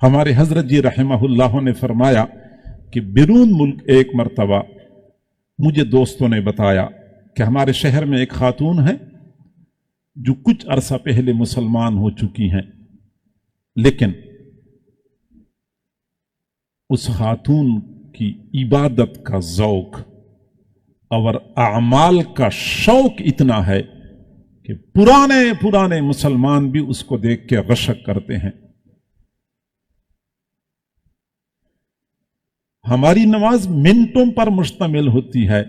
हमारे हजरत जी रहमहुल्लाह ने फरमाया कि बिरून मुल्क एक मरतबा मुझे दोस्तों ने बताया कि हमारे शहर में एक खातून है जो कुछ अरसा पहले मुसलमान हो चुकी हैं, लेकिन उस खातून की इबादत का ज़ौक और अमाल का शौक इतना है कि पुराने पुराने मुसलमान भी उसको देख के गशक करते हैं। हमारी नमाज मिनटों पर मुश्तमिल होती है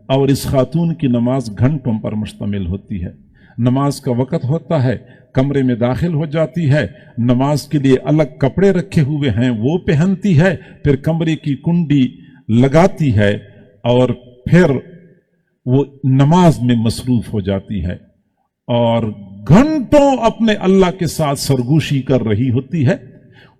और इस खातून की नमाज घंटों पर मुश्तमिल होती है। नमाज का वक़्त होता है, कमरे में दाखिल हो जाती है, नमाज के लिए अलग कपड़े रखे हुए हैं वो पहनती है, फिर कमरे की कुंडी लगाती है और फिर वो नमाज में मसरूफ हो जाती है और घंटों अपने अल्लाह के साथ सरगोशी कर रही होती है।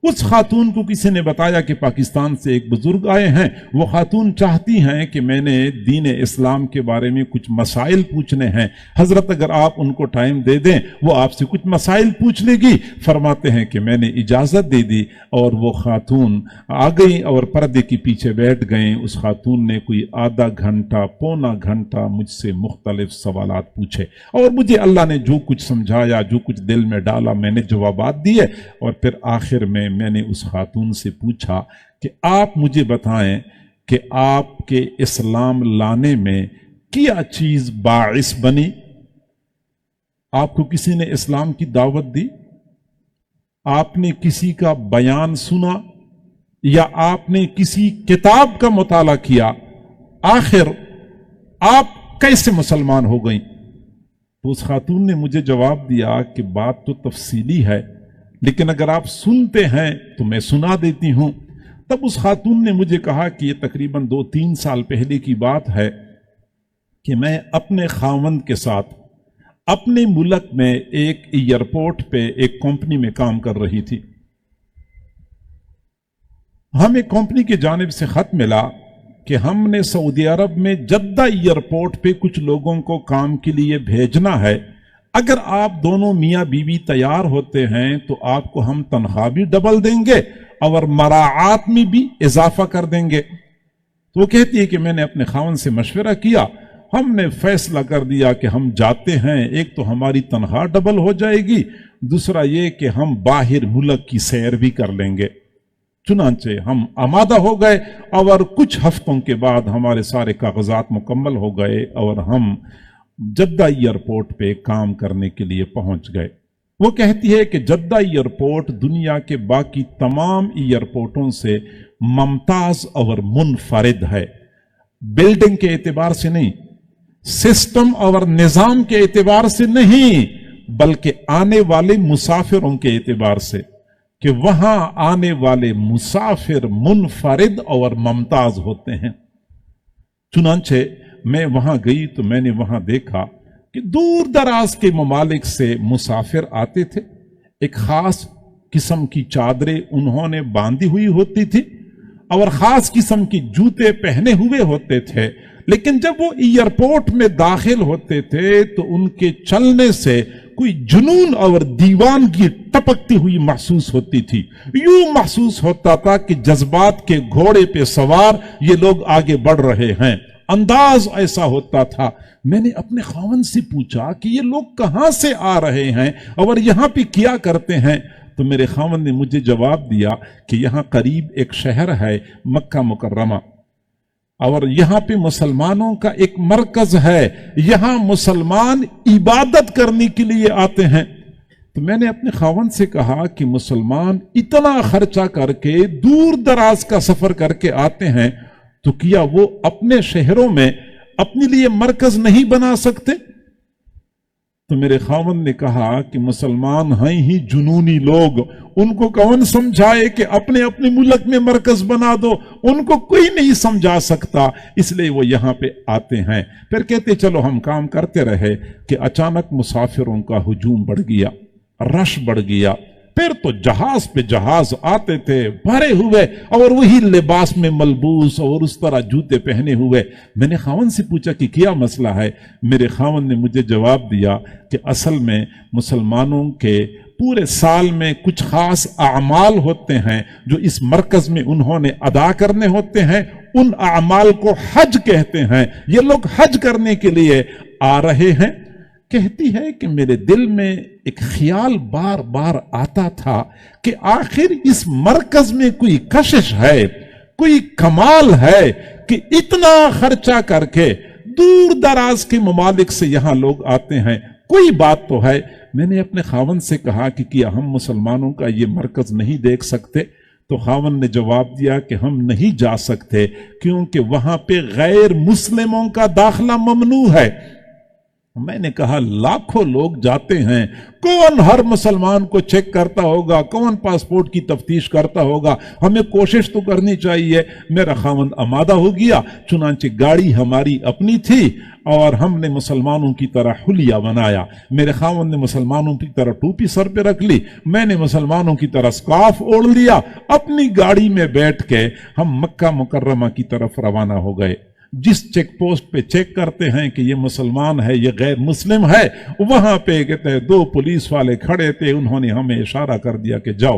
उस खातून को किसी ने बताया कि पाकिस्तान से एक बुजुर्ग आए हैं, वो खातून चाहती हैं कि मैंने दीन इस्लाम के बारे में कुछ मसाइल पूछने हैं, हजरत अगर आप उनको टाइम दे दें वो आपसे कुछ मसाइल पूछ लेगी। फरमाते हैं कि मैंने इजाज़त दे दी और वो खातून आ गई और पर्दे के पीछे बैठ गए। उस खातून ने कोई आधा घंटा पौना घंटा मुझसे मुख्तलिफ सवालात पूछे और मुझे अल्लाह ने जो कुछ समझाया, जो कुछ दिल में डाला, मैंने जवाबात दिए। और फिर आखिर में मैंने उस खातून से पूछा कि आप मुझे बताएं कि आपके इस्लाम लाने में क्या चीज बाइस बनी? आपको किसी ने इस्लाम की दावत दी, आपने किसी का बयान सुना या आपने किसी किताब का मुताला किया, आखिर आप कैसे मुसलमान हो गई? तो उस खातून ने मुझे जवाब दिया कि बात तो तफसीली है, लेकिन अगर आप सुनते हैं तो मैं सुना देती हूं। तब उस खातून ने मुझे कहा कि यह तकरीबन 2-3 साल पहले की बात है कि मैं अपने खावंद के साथ अपने मुल्क में एक एयरपोर्ट पे एक कंपनी में काम कर रही थी। हमें कंपनी की जानिब से खत मिला कि हमने सऊदी अरब में जद्दा एयरपोर्ट पे कुछ लोगों को काम के लिए भेजना है, अगर आप दोनों मियाँ बीवी तैयार होते हैं तो आपको हम तनख्वाह भी डबल देंगे और मराआत में भी इजाफा कर देंगे। तो वो कहती है कि मैंने अपने खावन से मशवरा किया, हमने फैसला कर दिया कि हम जाते हैं। एक तो हमारी तनख्वाह डबल हो जाएगी, दूसरा ये कि हम बाहर मुल्क की सैर भी कर लेंगे। चुनांचे हम आमादा हो गए और कुछ हफ्तों के बाद हमारे सारे कागजात मुकम्मल हो गए और हम जद्दा एयरपोर्ट पे काम करने के लिए पहुंच गए। वो कहती है कि जद्दा एयरपोर्ट दुनिया के बाकी तमाम एयरपोर्टों से मुमताज और मुनफरिद है। बिल्डिंग के एतबार से नहीं, सिस्टम और निजाम के एतबार से नहीं, बल्कि आने वाले मुसाफिरों के एतबार से, कि वहां आने वाले मुसाफिर मुनफरिद और मुमताज होते हैं। चुनांचे मैं वहां गई तो मैंने वहां देखा कि दूर दराज के ममालिक से मुसाफिर आते थे। एक खास किस्म की चादरें उन्होंने बांधी हुई होती थी और खास किस्म की जूते पहने हुए होते थे, लेकिन जब वो एयरपोर्ट में दाखिल होते थे तो उनके चलने से कोई जुनून और दीवानगी टपकती हुई महसूस होती थी। यूं महसूस होता था कि जज्बात के घोड़े पे सवार ये लोग आगे बढ़ रहे हैं, अंदाज ऐसा होता था। मैंने अपने खावन से पूछा कि ये लोग कहां से आ रहे हैं और यहां पे क्या करते हैं? तो मेरे खावन ने मुझे जवाब दिया कि यहां करीब एक शहर है मक्का मुकर्रमा और यहां पे मुसलमानों का एक मरकज है, यहां मुसलमान इबादत करने के लिए आते हैं। तो मैंने अपने खावन से कहा कि मुसलमान इतना खर्चा करके दूर दराज का सफर करके आते हैं तो क्या वो अपने शहरों में अपने लिए मरकज नहीं बना सकते? तो मेरे खावन ने कहा कि मुसलमान हैं ही जुनूनी लोग, उनको कौन समझाए कि अपने अपने मुल्क में मरकज बना दो, उनको कोई नहीं समझा सकता, इसलिए वो यहां पे आते हैं। फिर कहते चलो हम काम करते रहे कि अचानक मुसाफिरों का हुजूम बढ़ गया, रश बढ़ गया। फिर तो जहाज पे जहाज आते थे भरे हुए और वही लिबास में मलबूस और उस तरह जूते पहने हुए। मैंने खावन से पूछा कि क्या मसला है। मेरे खावन ने मुझे जवाब दिया कि असल में मुसलमानों के पूरे साल में कुछ खास आमाल होते हैं जो इस मरकज में उन्होंने अदा करने होते हैं, उन आमाल को हज कहते हैं। ये लोग हज करने के लिए आ रहे हैं। कहती है कि मेरे दिल में एक ख्याल बार बार आता था कि आखिर इस मरकज में कोई कशिश है, कोई कमाल है कि इतना खर्चा करके दूर दराज के ममालिक से यहां लोग आते हैं, कोई बात तो है। मैंने अपने खावन से कहा कि क्या हम मुसलमानों का ये मरकज नहीं देख सकते? तो खावन ने जवाब दिया कि हम नहीं जा सकते क्योंकि वहां पे गैर मुस्लिमों का दाखिला ममनू है। मैंने कहा लाखों लोग जाते हैं, कौन हर मुसलमान को चेक करता होगा, कौन पासपोर्ट की तफ्तीश करता होगा, हमें कोशिश तो करनी चाहिए। मेरा खावन आमादा हो गया, चुनांचे गाड़ी हमारी अपनी थी और हमने मुसलमानों की तरह हुलिया बनाया। मेरे खावन ने मुसलमानों की तरह टोपी सर पे रख ली, मैंने मुसलमानों की तरह स्कार्फ ओढ़ लिया। अपनी गाड़ी में बैठ के हम मक्का मुकर्रमा की तरफ रवाना हो गए। जिस चेक पोस्ट पे चेक करते हैं कि ये मुसलमान है, ये गैर मुस्लिम है, वहां पे कहते हैं 2 पुलिस वाले खड़े थे, उन्होंने हमें इशारा कर दिया कि जाओ।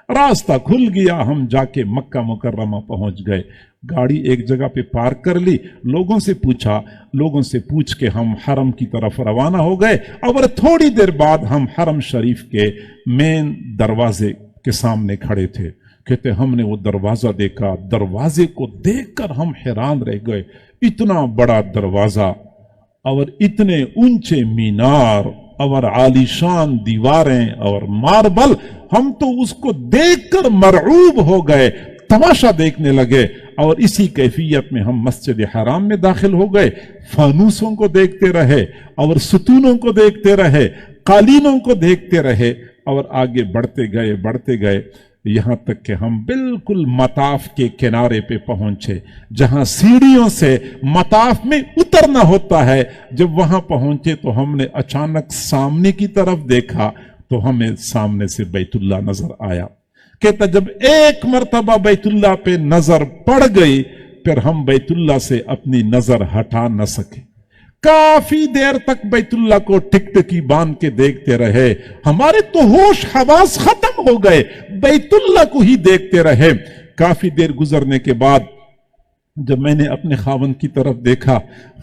रास्ता खुल गया, हम जाके मक्का मुकर्रमा पहुंच गए। गाड़ी एक जगह पे पार्क कर ली, लोगों से पूछा, लोगों से पूछ के हम हरम की तरफ रवाना हो गए। और थोड़ी देर बाद हम हरम शरीफ के मेन दरवाजे के सामने खड़े थे। कहते हमने वो दरवाजा देखा, दरवाजे को देखकर हम हैरान रह गए। इतना बड़ा दरवाजा और इतने ऊंचे मीनार और आलीशान दीवारें और मार्बल, हम तो उसको देखकर मरऊब हो गए, तमाशा देखने लगे। और इसी कैफियत में हम मस्जिद हराम में दाखिल हो गए, फानूसों को देखते रहे और सुतूनों को देखते रहे, कालीनों को देखते रहे और आगे बढ़ते गए यहां तक कि हम बिल्कुल मताफ के किनारे पे पहुंचे, जहां सीढ़ियों से मताफ में उतरना होता है। जब वहां पहुंचे तो हमने अचानक सामने की तरफ देखा तो हमें सामने से बैतुल्ला नजर आया। कहता जब एक मर्तबा बैतुल्ला पे नजर पड़ गई, फिर हम बैतुल्ला से अपनी नजर हटा न सके। काफी देर तक बैतुल्ला को टिकटकी बांध के देखते रहे। हमारे तो होश हवास खत्म हो गए, बैतुल्ला को ही देखते रहे। काफी देर गुजरने के बाद जब मैंने अपने खावन की तरफ देखा,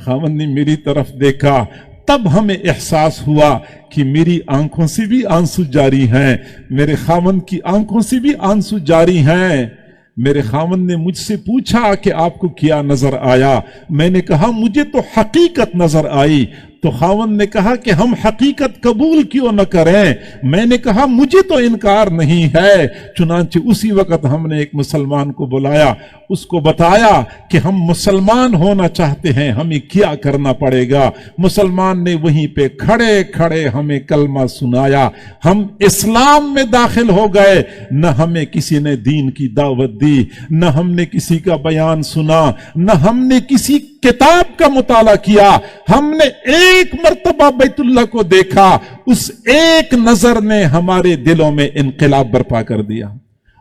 खावन ने मेरी तरफ देखा, तब हमें एहसास हुआ कि मेरी आंखों से भी आंसू जारी हैं, मेरे खावन की आंखों से भी आंसू जारी हैं। मेरे खावन ने मुझसे पूछा कि आपको क्या नजर आया? मैंने कहा मुझे तो हकीकत नजर आई। तो खावन ने कहा कि हम हकीकत कबूल क्यों न करें? मैंने कहा मुझे तो इनकार नहीं है। चुनांचे उसी वक्त हमने एक मुसलमान को बुलाया, उसको बताया कि हम मुसलमान होना चाहते हैं, हमें क्या करना पड़ेगा। मुसलमान ने वहीं पे खड़े खड़े हमें कलमा सुनाया, हम इस्लाम में दाखिल हो गए। न हमें किसी ने दीन की दावत दी, न हमने किसी का बयान सुना, न हमने किसी किताब का मुताला किया। हमने एक मर्तबा बैतुल्ला को देखा, उस एक नजर ने हमारे दिलों में इनकलाब बर्पा कर दिया।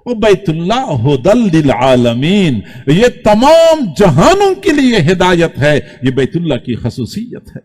वो बैतुल्ला हुदल लिल आलमीन, ये तमाम जहानों के लिए हिदायत है, ये बैतुल्ला की खसूसियत है।